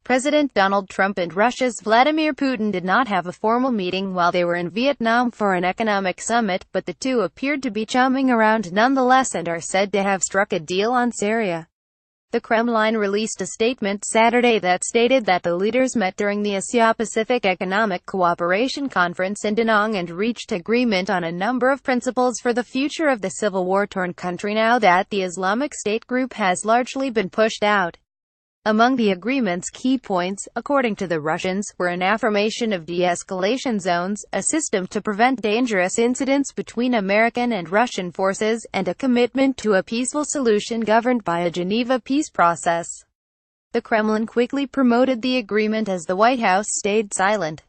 President Donald Trump and Russia's Vladimir Putin did not have a formal meeting while they were in Vietnam for an economic summit, but the two appeared to be chumming around nonetheless and are said to have struck a deal on Syria. The Kremlin released a statement Saturday that stated that the leaders met during the Asia-Pacific Economic Cooperation Conference in Da Nang and reached agreement on a number of principles for the future of the civil war-torn country now that the Islamic State group has largely been pushed out. Among the agreement's key points, according to the Russians, were an affirmation of de-escalation zones, a system to prevent dangerous incidents between American and Russian forces, and a commitment to a peaceful solution governed by a Geneva peace process. The Kremlin quickly promoted the agreement as the White House stayed silent.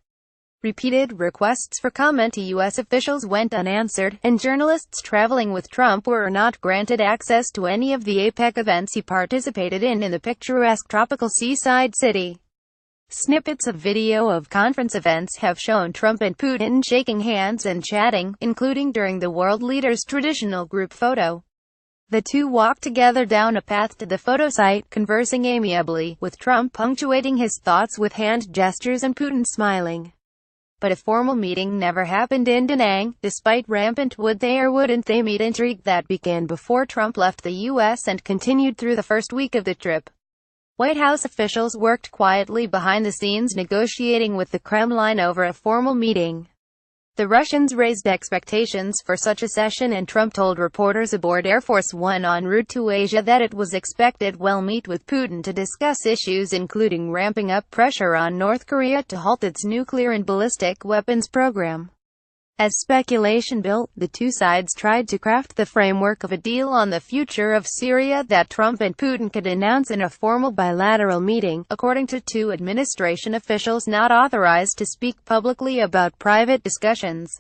Repeated requests for comment to U.S. officials went unanswered, and journalists traveling with Trump were not granted access to any of the APEC events he participated in the picturesque tropical seaside city. Snippets of video of conference events have shown Trump and Putin shaking hands and chatting, including during the world leaders' traditional group photo. The two walked together down a path to the photo site, conversing amiably, with Trump punctuating his thoughts with hand gestures and Putin smiling. But a formal meeting never happened in Da Nang, despite rampant would they or wouldn't they meet intrigue that began before Trump left the U.S. and continued through the first week of the trip. White House officials worked quietly behind the scenes negotiating with the Kremlin over a formal meeting. The Russians raised expectations for such a session, and Trump told reporters aboard Air Force One en route to Asia that it was expected we'll meet with Putin to discuss issues including ramping up pressure on North Korea to halt its nuclear and ballistic weapons program. As speculation built, the two sides tried to craft the framework of a deal on the future of Syria that Trump and Putin could announce in a formal bilateral meeting, according to two administration officials not authorized to speak publicly about private discussions.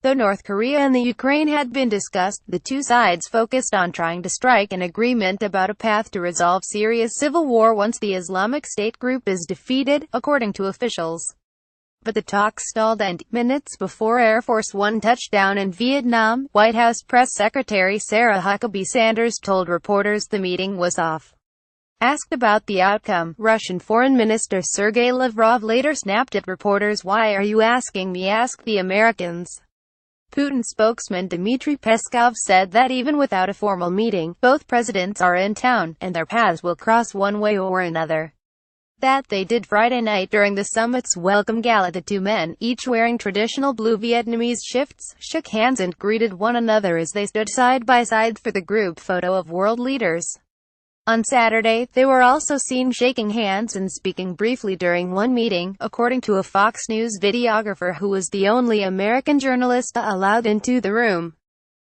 Though North Korea and the Ukraine had been discussed, the two sides focused on trying to strike an agreement about a path to resolve Syria's civil war once the Islamic State group is defeated, according to officials. But the talks stalled, and minutes before Air Force One touched down in Vietnam, White House Press Secretary Sarah Huckabee Sanders told reporters the meeting was off. Asked about the outcome, Russian Foreign Minister Sergei Lavrov later snapped at reporters, "Why are you asking me? Ask the Americans." Putin spokesman Dmitry Peskov said that even without a formal meeting, both presidents are in town, and their paths will cross one way or another. That they did Friday night during the summit's welcome gala. The two men, each wearing traditional blue Vietnamese shifts, shook hands and greeted one another as they stood side by side for the group photo of world leaders. On Saturday, they were also seen shaking hands and speaking briefly during one meeting, according to a Fox News videographer who was the only American journalist allowed into the room.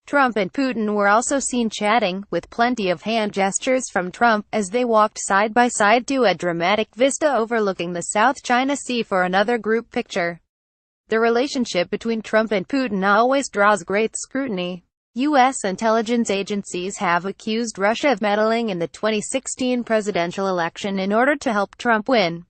Trump and Putin were also seen chatting, with plenty of hand gestures from Trump, as they walked side by side to a dramatic vista overlooking the South China Sea for another group picture. The relationship between Trump and Putin always draws great scrutiny. U.S. intelligence agencies have accused Russia of meddling in the 2016 presidential election in order to help Trump win.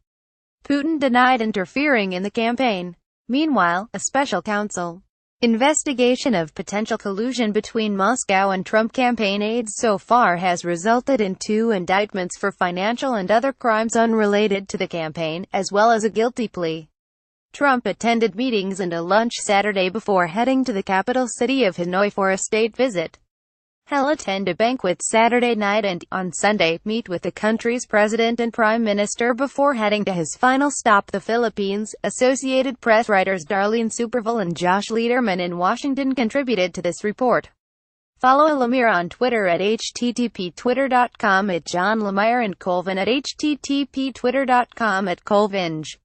Putin denied interfering in the campaign. Meanwhile, a special counsel investigation of potential collusion between Moscow and Trump campaign aides so far has resulted in 2 indictments for financial and other crimes unrelated to the campaign, as well as a guilty plea. Trump attended meetings and a lunch Saturday before heading to the capital city of Hanoi for a state visit. He'll attend a banquet Saturday night and, on Sunday, meet with the country's president and prime minister before heading to his final stop, the Philippines. Associated Press writers Darlene Superville and Josh Lederman in Washington contributed to this report. Follow Lemire on Twitter at http://twitter.com@JohnLemire and Colvin at http://twitter.com@Colvinge.